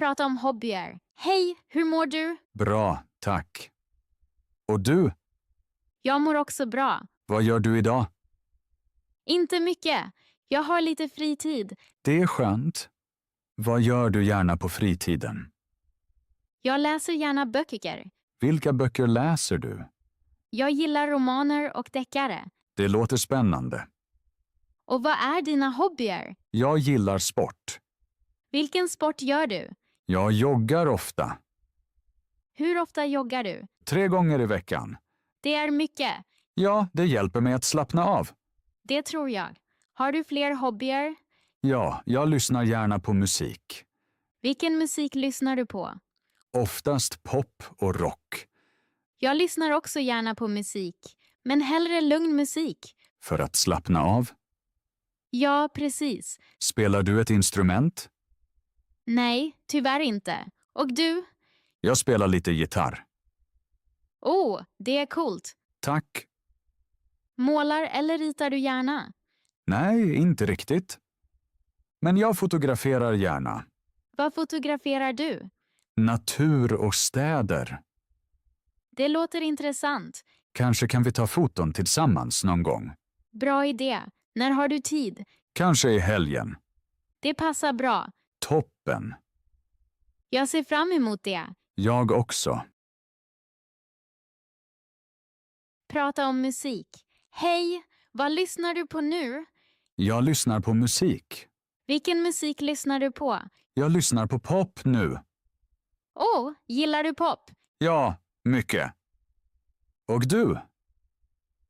prata om hobbyer. Hej, hur mår du? Bra, tack. Och du? Jag mår också bra. Vad gör du idag? Inte mycket. Jag har lite fritid. Det är skönt. Vad gör du gärna på fritiden? Jag läser gärna böcker. Vilka böcker läser du? Jag gillar romaner och deckare. Det låter spännande. Och vad är dina hobbyer? Jag gillar sport. Vilken sport gör du? Jag joggar ofta. Hur ofta joggar du? 3 gånger i veckan. Det är mycket. Ja, det hjälper mig att slappna av. Det tror jag. Har du fler hobbyer? Ja, jag lyssnar gärna på musik. Vilken musik lyssnar du på? Oftast pop och rock. Jag lyssnar också gärna på musik, men hellre lugn musik. För att slappna av. Ja, precis. Spelar du ett instrument? Nej, tyvärr inte. Och du? Jag spelar lite gitarr. Det är coolt. Tack. Målar eller ritar du gärna? Nej, inte riktigt. Men jag fotograferar gärna. Vad fotograferar du? Natur och städer. Det låter intressant. Kanske kan vi ta foton tillsammans någon gång. Bra idé. När har du tid? Kanske i helgen. Det passar bra. Toppen. Jag ser fram emot det. Jag också. Prata om musik. Hej, vad lyssnar du på nu? Jag lyssnar på musik. Vilken musik lyssnar du på? Jag lyssnar på pop nu. Gillar du pop? Ja, mycket. Och du?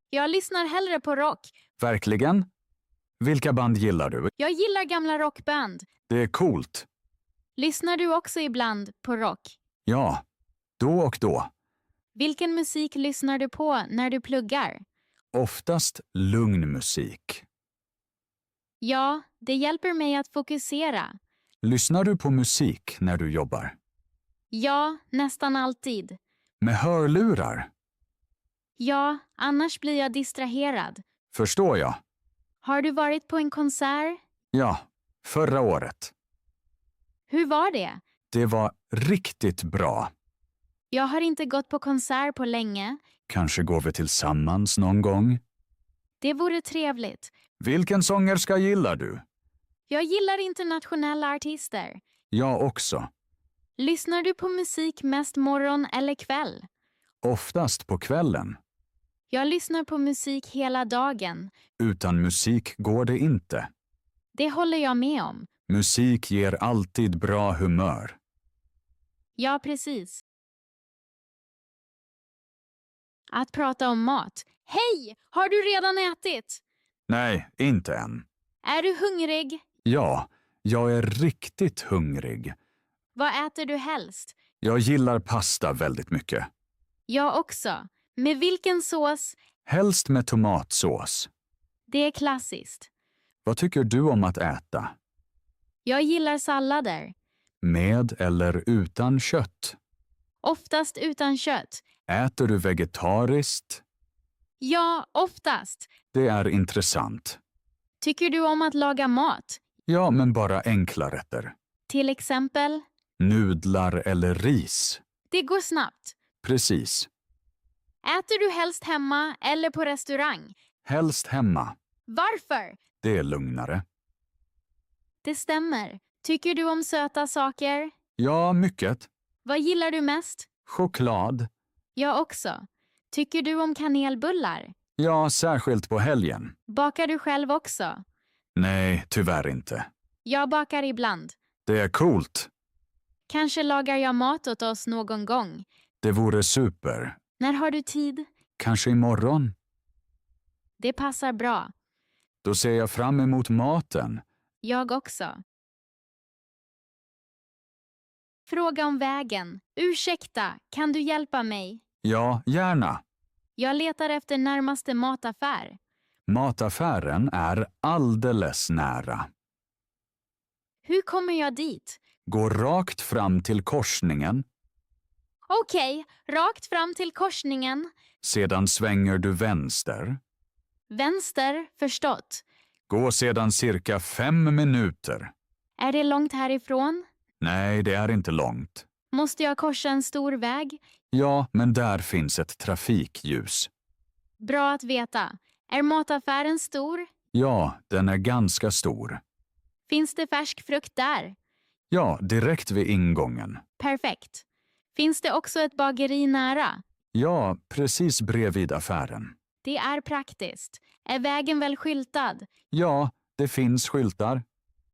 Jag lyssnar hellre på rock. Verkligen? Vilka band gillar du? Jag gillar gamla rockband. Det är coolt. Lyssnar du också ibland på rock? Ja, då och då. Vilken musik lyssnar du på när du pluggar? Oftast lugn musik. Ja, det hjälper mig att fokusera. Lyssnar du på musik när du jobbar? Ja, nästan alltid. Med hörlurar? Ja, annars blir jag distraherad. Förstår jag. Har du varit på en konsert? Ja, förra året. Hur var det? Det var riktigt bra. Jag har inte gått på konsert på länge. Kanske går vi tillsammans någon gång. Det vore trevligt. Vilken sångerska gillar du? Jag gillar internationella artister. Jag också. Lyssnar du på musik mest morgon eller kväll? Oftast på kvällen. Jag lyssnar på musik hela dagen. Utan musik går det inte. Det håller jag med om. Musik ger alltid bra humör. Ja, precis. Att prata om mat. Hej! Har du redan ätit? Nej, inte än. Är du hungrig? Ja, jag är riktigt hungrig. Vad äter du helst? Jag gillar pasta väldigt mycket. Jag också. Med vilken sås? Helst med tomatsås. Det är klassiskt. Vad tycker du om att äta? Jag gillar sallader. Med eller utan kött? Oftast utan kött. Äter du vegetariskt? Ja, oftast. Det är intressant. Tycker du om att laga mat? Ja, men bara enkla rätter. Till exempel? Nudlar eller ris. Det går snabbt. Precis. Äter du helst hemma eller på restaurang? Helst hemma. Varför? Det är lugnare. Det stämmer. Tycker du om söta saker? Ja, mycket. Vad gillar du mest? Choklad. Jag också. Tycker du om kanelbullar? Ja, särskilt på helgen. Bakar du själv också? Nej, tyvärr inte. Jag bakar ibland. Det är coolt. Kanske lagar jag mat åt oss någon gång. Det vore super. När har du tid? Kanske imorgon. Det passar bra. Då ser jag fram emot maten. Jag också. Fråga om vägen. Ursäkta, kan du hjälpa mig? Ja, gärna. Jag letar efter närmaste mataffär. Mataffären är alldeles nära. Hur kommer jag dit? Gå rakt fram till korsningen. Okej, rakt fram till korsningen. Sedan svänger du vänster. Vänster, förstått. Gå sedan cirka 5 minuter. Är det långt härifrån? Nej, det är inte långt. Måste jag korsa en stor väg? Ja, men där finns ett trafikljus. Bra att veta. Är mataffären stor? Ja, den är ganska stor. Finns det färsk frukt där? Ja, direkt vid ingången. Perfekt. Finns det också ett bageri nära? Ja, precis bredvid affären. Det är praktiskt. Är vägen väl skyltad? Ja, det finns skyltar.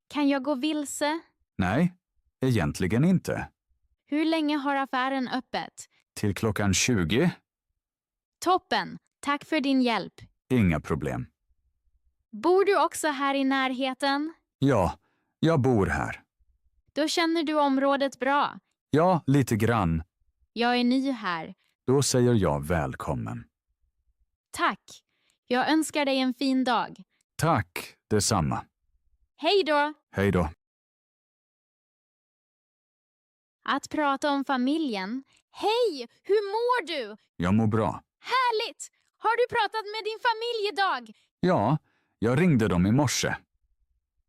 Kan jag gå vilse? Nej, egentligen inte. Hur länge har affären öppet? Till klockan 20? Toppen! Tack för din hjälp. Inga problem. Bor du också här i närheten? Ja, jag bor här. Då känner du området bra. Ja, lite grann. Jag är ny här. Då säger jag välkommen. Tack. Jag önskar dig en fin dag. Tack, detsamma. Hej då! Hej då. Att prata om familjen. Hej! Hur mår du? Jag mår bra. Härligt! Har du pratat med din familj idag? Ja, jag ringde dem i morse.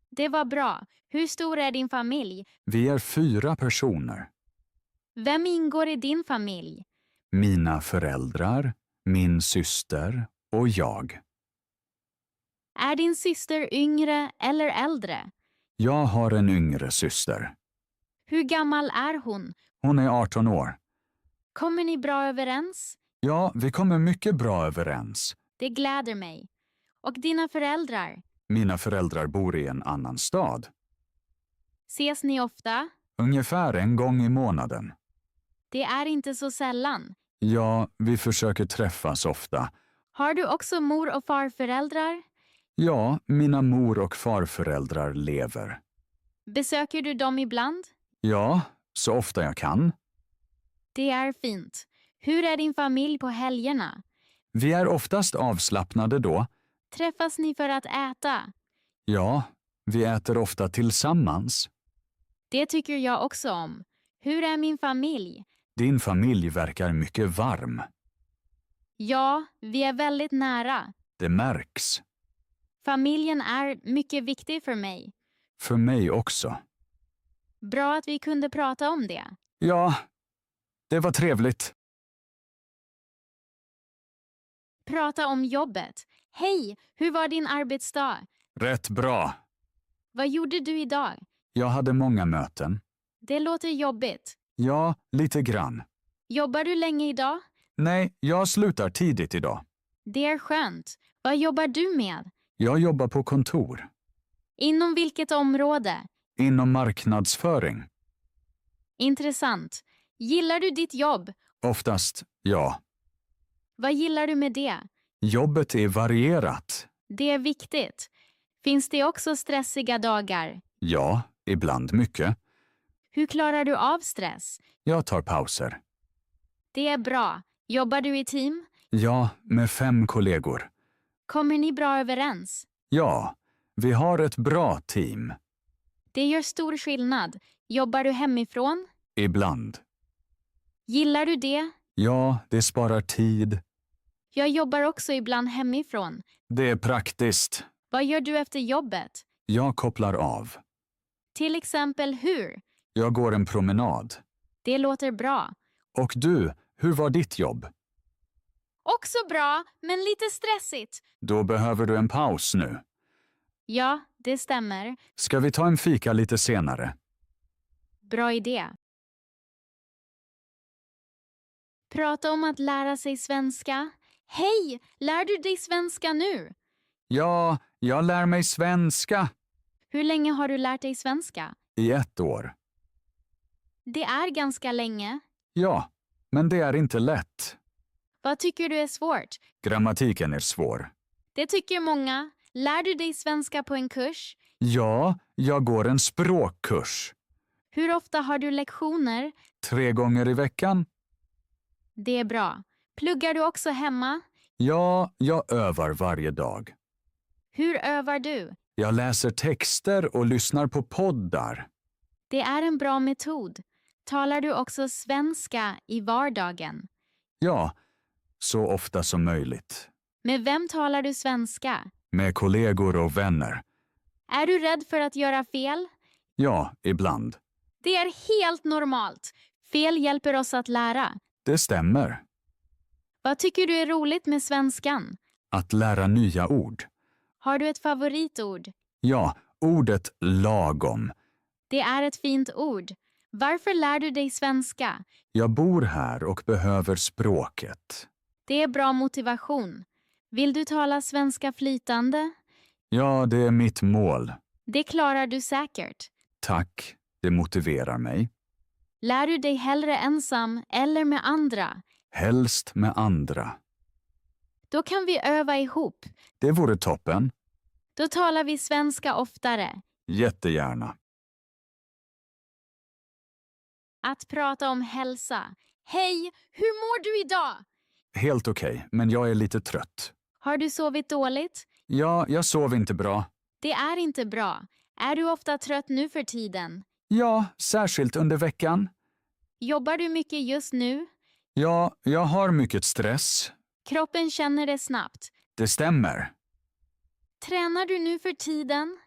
Det var bra. Hur stor är din familj? Vi är 4 personer. Vem ingår i din familj? Mina föräldrar, min syster och jag. Är din syster yngre eller äldre? Jag har en yngre syster. Hur gammal är hon? Hon är 18 år. Kommer ni bra överens? Ja, vi kommer mycket bra överens. Det gläder mig. Och dina föräldrar? Mina föräldrar bor i en annan stad. Ses ni ofta? Ungefär en gång i månaden. Det är inte så sällan. Ja, vi försöker träffas ofta. Har du också mor- och farföräldrar? Ja, mina mor- och farföräldrar lever. Besöker du dem ibland? Ja, så ofta jag kan. Det är fint. Hur är din familj på helgerna? Vi är oftast avslappnade då. Träffas ni för att äta? Ja, vi äter ofta tillsammans. Det tycker jag också om. Hur är min familj? Din familj verkar mycket varm. Ja, vi är väldigt nära. Det märks. Familjen är mycket viktig för mig. För mig också. Bra att vi kunde prata om det. Ja, det var trevligt. Prata om jobbet. Hej, hur var din arbetsdag? Rätt bra. Vad gjorde du idag? Jag hade många möten. Det låter jobbigt. Ja, lite grann. Jobbar du länge idag? Nej, jag slutar tidigt idag. Det är skönt. Vad jobbar du med? Jag jobbar på kontor. Inom vilket område? Inom marknadsföring. Intressant. Gillar du ditt jobb? Oftast, ja. Vad gillar du med det? Jobbet är varierat. Det är viktigt. Finns det också stressiga dagar? Ja, ibland mycket. Hur klarar du av stress? Jag tar pauser. Det är bra. Jobbar du i team? Ja, med 5 kollegor. Kommer ni bra överens? Ja, vi har ett bra team. Det gör stor skillnad. Jobbar du hemifrån? Ibland. Gillar du det? Ja, det sparar tid. Jag jobbar också ibland hemifrån. Det är praktiskt. Vad gör du efter jobbet? Jag kopplar av. Till exempel hur? Jag går en promenad. Det låter bra. Och du, hur var ditt jobb? Också bra, men lite stressigt. Då behöver du en paus nu. Ja, det stämmer. Ska vi ta en fika lite senare? Bra idé. Prata om att lära sig svenska. Hej, lär du dig svenska nu? Ja, jag lär mig svenska. Hur länge har du lärt dig svenska? I 1 år. Det är ganska länge. Ja, men det är inte lätt. Vad tycker du är svårt? Grammatiken är svår. Det tycker många. Lär du dig svenska på en kurs? Ja, jag går en språkkurs. Hur ofta har du lektioner? 3 gånger i veckan. Det är bra. Pluggar du också hemma? Ja, jag övar varje dag. Hur övar du? Jag läser texter och lyssnar på poddar. Det är en bra metod. Talar du också svenska i vardagen? Ja, så ofta som möjligt. Med vem talar du svenska? Med kollegor och vänner. Är du rädd för att göra fel? Ja, ibland. Det är helt normalt. Fel hjälper oss att lära. Det stämmer. Vad tycker du är roligt med svenskan? Att lära nya ord. Har du ett favoritord? Ja, ordet lagom. Det är ett fint ord. Varför lär du dig svenska? Jag bor här och behöver språket. Det är bra motivation. Vill du tala svenska flytande? Ja, det är mitt mål. Det klarar du säkert. Tack, det motiverar mig. Lär du dig hellre ensam eller med andra? Helst med andra. Då kan vi öva ihop. Det vore toppen. Då talar vi svenska oftare. Jättegärna. Att prata om hälsa. Hej, hur mår du idag? Helt okej, men jag är lite trött. Har du sovit dåligt? Ja, jag sov inte bra. Det är inte bra. Är du ofta trött nu för tiden? Ja, särskilt under veckan. Jobbar du mycket just nu? Ja, jag har mycket stress. Kroppen känner det snabbt. Det stämmer. Tränar du nu för tiden?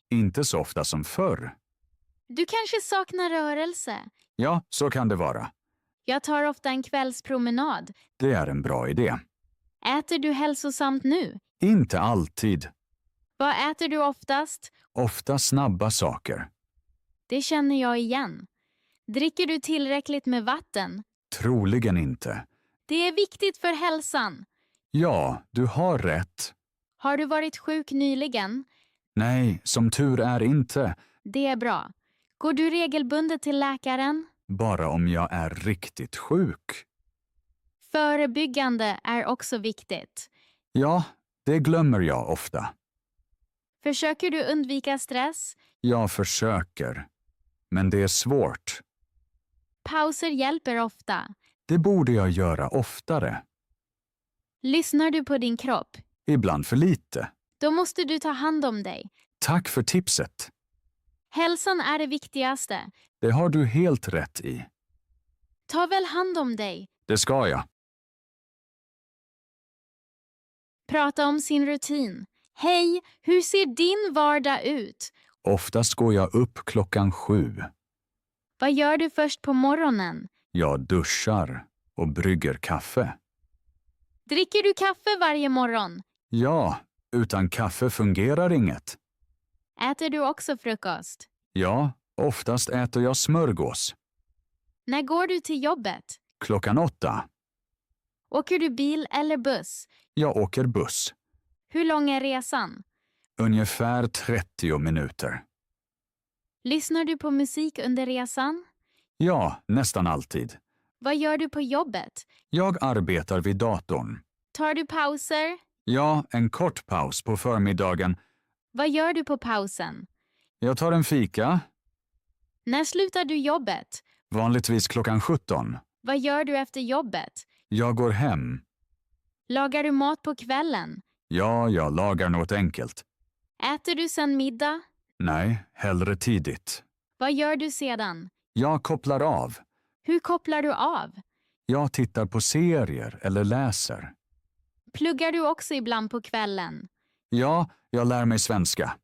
Inte så ofta som förr. Du kanske saknar rörelse. Ja, så kan det vara. Jag tar ofta en kvällspromenad. Det är en bra idé. Äter du hälsosamt nu? Inte alltid. Vad äter du oftast? Ofta snabba saker. Det känner jag igen. Dricker du tillräckligt med vatten? Troligen inte. Det är viktigt för hälsan. Ja, du har rätt. Har du varit sjuk nyligen? Nej, som tur är inte. Det är bra. Går du regelbundet till läkaren? Bara om jag är riktigt sjuk. Förebyggande är också viktigt. Ja, det glömmer jag ofta. Försöker du undvika stress? Jag försöker. Men det är svårt. Pauser hjälper ofta. Det borde jag göra oftare. Lyssnar du på din kropp? Ibland för lite. Då måste du ta hand om dig. Tack för tipset. Hälsan är det viktigaste. Det har du helt rätt i. Ta väl hand om dig. Det ska jag. Prata om sin rutin. Hej, hur ser din vardag ut? Oftast går jag upp 7:00. Vad gör du först på morgonen? Jag duschar och brygger kaffe. Dricker du kaffe varje morgon? Ja, utan kaffe fungerar inget. Äter du också frukost? Ja, oftast äter jag smörgås. När går du till jobbet? 8:00. Åker du bil eller buss? Jag åker buss. Hur lång är resan? Ungefär 30 minuter. Lyssnar du på musik under resan? Ja, nästan alltid. Vad gör du på jobbet? Jag arbetar vid datorn. Tar du pauser? Ja, en kort paus på förmiddagen. Vad gör du på pausen? Jag tar en fika, När slutar du jobbet? vanligtvis 17:00. Vad gör du efter jobbet? Jag går hem. Lagar du mat på kvällen? Ja, jag lagar något enkelt. Äter du sen middag? Nej, hellre tidigt. Vad gör du sedan? Jag kopplar av. Hur kopplar du av? Jag tittar på serier eller läser. Pluggar du också ibland på kvällen? Ja, jag lär mig svenska.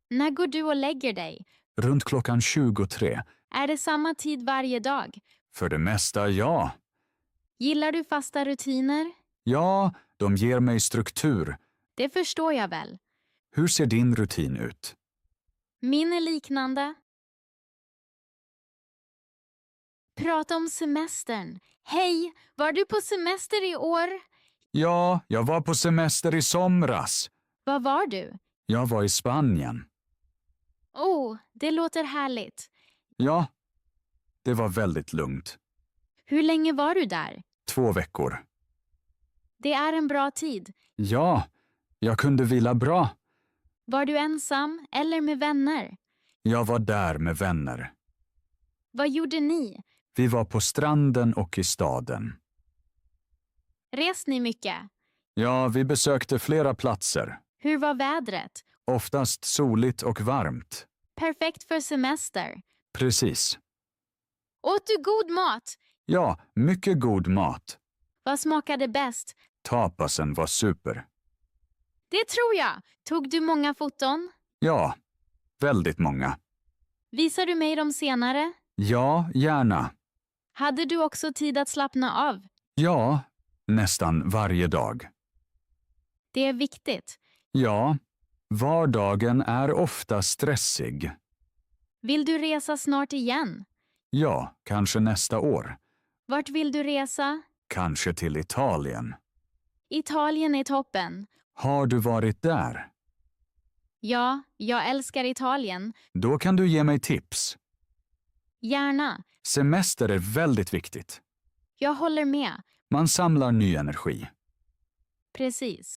När går du och lägger dig? Runt 23:00. Är det samma tid varje dag? För det mesta, ja. Gillar du fasta rutiner? Ja, de ger mig struktur. Det förstår jag väl. Hur ser din rutin ut? Min är liknande. Prata om semestern. Hej, var du på semester i år? Ja, jag var på semester i somras. Var var du? Jag var i Spanien. Oh, det låter härligt. Ja, det var väldigt lugnt. Hur länge var du där? 2 veckor. Det är en bra tid. Ja, jag kunde vila bra. Var du ensam eller med vänner? Jag var där med vänner. Vad gjorde ni? Vi var på stranden och i staden. Reste ni mycket? Ja, vi besökte flera platser. Hur var vädret? Oftast soligt och varmt. Perfekt för semester. Precis. Åt du god mat? Ja, mycket god mat. Vad smakade bäst? Tapasen var super. Det tror jag. Tog du många foton? Ja, väldigt många. Visar du mig dem senare? Ja, gärna. Hade du också tid att slappna av? Ja, nästan varje dag. Det är viktigt. Ja, vardagen är ofta stressig. Vill du resa snart igen? Ja, kanske nästa år. Vart vill du resa? Kanske till Italien. Italien är toppen. Har du varit där? Ja, jag älskar Italien. Då kan du ge mig tips. Gärna. Semester är väldigt viktigt. Jag håller med. Man samlar ny energi. Precis.